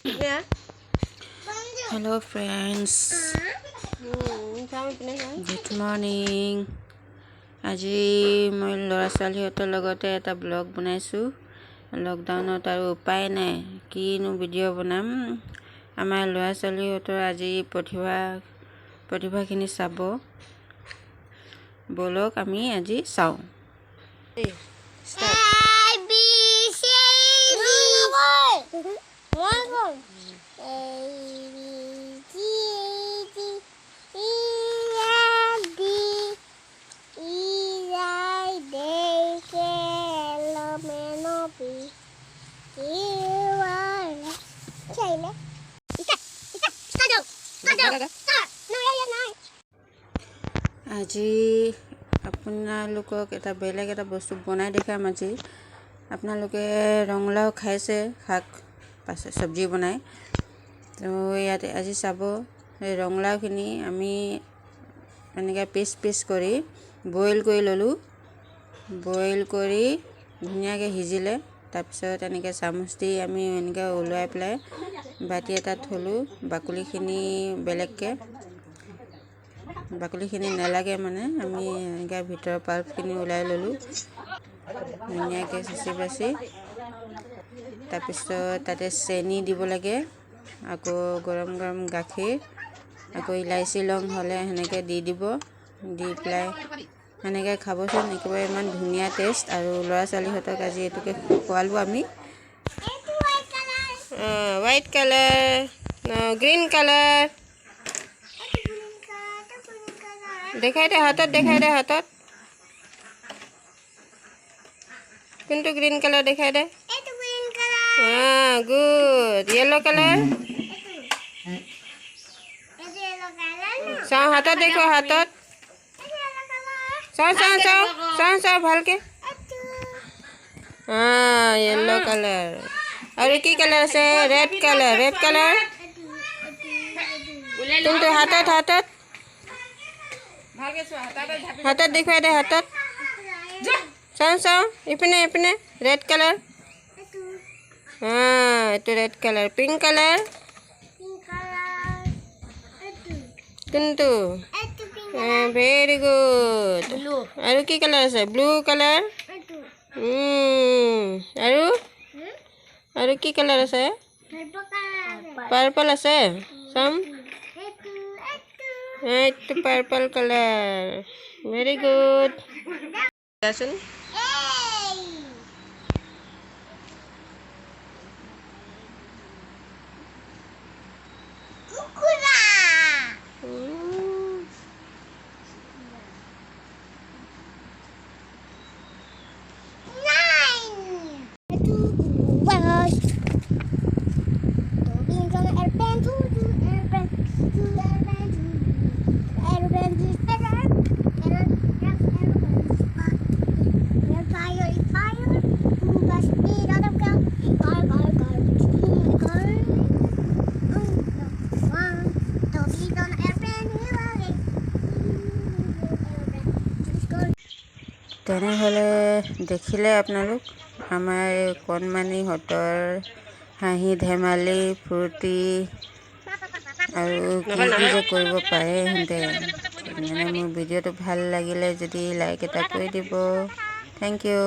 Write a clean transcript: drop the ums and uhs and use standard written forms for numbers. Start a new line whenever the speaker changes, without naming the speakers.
Hello friends, good morning. আজি মই ল'ৰা ছোৱালীহঁতৰ লগতে এটা ব্লগ বনাইছোঁ। লকডাউনত আৰু উপায় নাই, কিনো ভিডিঅ' বনাম। আমাৰ ল'ৰা ছোৱালীহঁতৰ আজি প্ৰতিভাখিনি চাব। বলক আমি আজি চাওঁ। আজি আপোনালোকক এটা বেলেগ এটা বস্তু বনাই দেখাম। আজি আপোনালোকে ৰঙালাও খাইছে, শাক চব্জি বনাই, তো ইয়াতে আজি চাব। এই ৰঙালাওখিনি আমি এনেকৈ পিচ কৰি বইল কৰি ল'লোঁ। বইল কৰি ধুনীয়াকৈ সিজিলে, তাৰপিছত এনেকৈ চামুচ দি আমি এনেকৈ ওলাই পেলাই বাতি এটাত থলোঁ। বাকলিখিনি নালাগে মানে, আমি এনেকৈ ভিতৰৰ পাল্পখিনি ওলাই ল'লোঁ ধুনীয়াকৈ চুচি বাচি। তাৰপিছত তাতে চেনি দিব লাগে, আকৌ গৰম গাখীৰ, আকৌ ইলাইচি লং হ'লে সেনেকৈ দি দিব। দি পেলাই সেনেকৈ খাবচোন, একেবাৰে ইমান ধুনীয়া টেষ্ট। আৰু ল'ৰা ছোৱালীহঁতক আজি এইটোকে খোৱালোঁ আমি। হোৱাইট কালাৰ, গ্ৰীণ কালাৰ দেখাই দে, হাতত কোনটো গ্ৰীণ কালাৰ দেখাই দে। গুড। য়েলো কালাৰ চাওঁ, হাতত দেখো, হাতত চাওঁ ভালকৈ। Yellow colour. আৰু কি কালাৰ আছে? ৰেড কালাৰ কোনটো? হাতত দেখুৱাই দে, হাতত চাওঁ ইপিনে ৰেড কালাৰ। এইটো ৰেড কালাৰ। পিংক কালাৰ কোনটো? Very good. আৰু কি কালাৰ আছে? Blue colour. আৰু কি কালাৰ আছে? পাৰ্পল আছে। চাম, এইটো পাৰ্পল কালাৰ। Very good. দেচোন। তেনেহ'লে দেখিলে আপোনালোক আমাৰ এই কণমানিহঁতৰ হাঁহি ধেমালি ফূৰ্তি আৰু কি যে কৰিব পাৰে সিহঁতে। মানে মোৰ ভিডিঅ'টো ভাল লাগিলে যদি লাইক এটা কৰি দিব। Thank U.